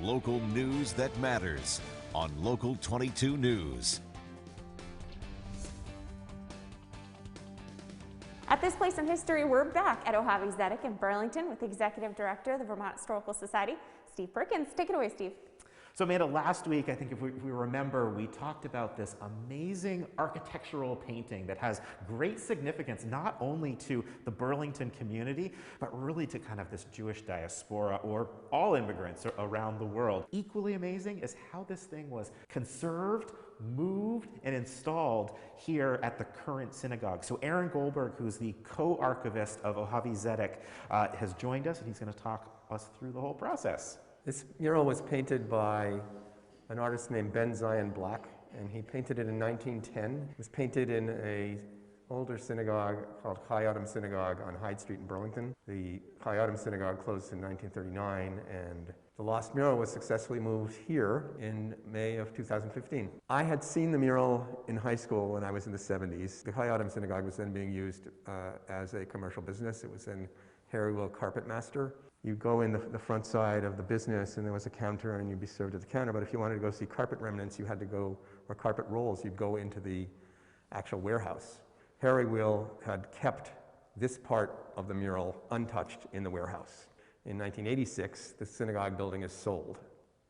Local news that matters on Local 22 News. At This Place in History, we're back at Ohavi Zedek in Burlington with the Executive Director of the Vermont Historical Society, Steve Perkins. Take it away, Steve. So Amanda, last week, I think if we remember, we talked about this amazing architectural painting that has great significance, not only to the Burlington community, but really to kind of this Jewish diaspora or all immigrants around the world. Equally amazing is how this thing was conserved, moved, and installed here at the current synagogue. So Aaron Goldberg, who's the co-archivist of Ohavi Zedek, has joined us, and he's going to talk us through the whole process. This mural was painted by an artist named Ben Zion Black, and he painted it in 1910. It was painted in an older synagogue called Chayyim Synagogue on Hyde Street in Burlington. The Chayyim Synagogue closed in 1939, and the lost mural was successfully moved here in May of 2015. I had seen the mural in high school when I was in the 70s. The Chayyim Synagogue was then being used as a commercial business. It was in Harry Will Carpet Master. You go in the front side of the business, and there was a counter, and you'd be served at the counter. But if you wanted to go see carpet remnants, you had to go, or carpet rolls, you'd go into the actual warehouse. Harry Will had kept this part of the mural untouched in the warehouse. In 1986, the synagogue building is sold.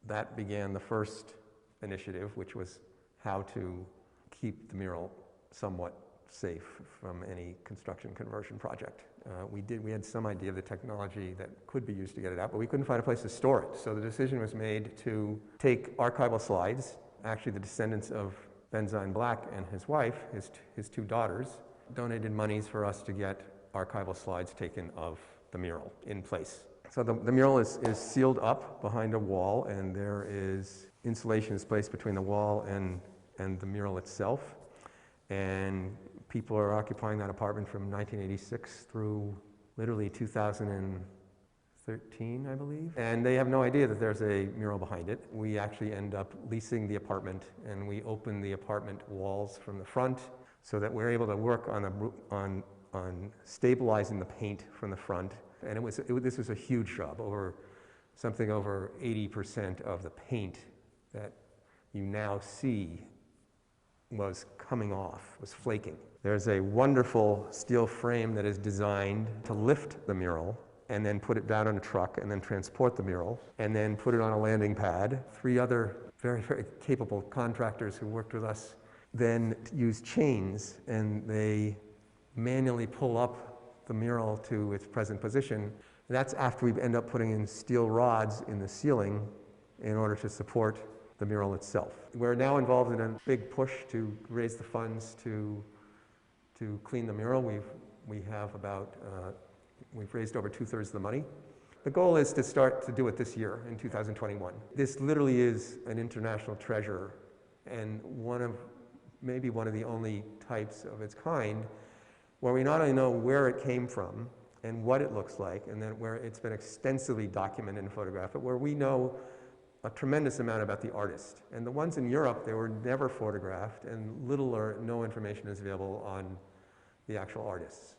That began the first initiative, which was how to keep the mural somewhat safe from any construction conversion project. We had some idea of the technology that could be used to get it out, but we couldn't find a place to store it. So the decision was made to take archival slides. Actually, the descendants of Ben Zion Black and his wife, his two daughters, donated monies for us to get archival slides taken of the mural in place. So the mural is sealed up behind a wall, and there is insulation is placed between the wall and the mural itself. And people are occupying that apartment from 1986 through literally 2013, I believe. And they have no idea that there's a mural behind it. We actually end up leasing the apartment, and we open the apartment walls from the front so that we're able to work on stabilizing the paint from the front. And this was a huge job. Something over 80% of the paint that you now see was coming off, was flaking. There's a wonderful steel frame that is designed to lift the mural and then put it down on a truck and then transport the mural and then put it on a landing pad. 3 other very, very capable contractors who worked with us then use chains, and they manually pull up the mural to its present position. That's after we end up putting in steel rods in the ceiling in order to support the mural itself. We're now involved in a big push to raise the funds to clean the mural. We've raised over 2/3 of the money. The goal is to start to do it this year in 2021. This literally is an international treasure, and maybe one of the only types of its kind where we not only know where it came from and what it looks like, and then where it's been extensively documented and photographed, but where we know a tremendous amount about the artist. And the ones in Europe, they were never photographed, and little or no information is available on the actual artists.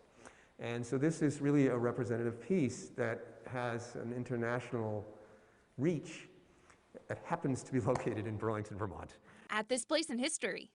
And so this is really a representative piece that has an international reach that happens to be located in Burlington, Vermont. At This Place in History.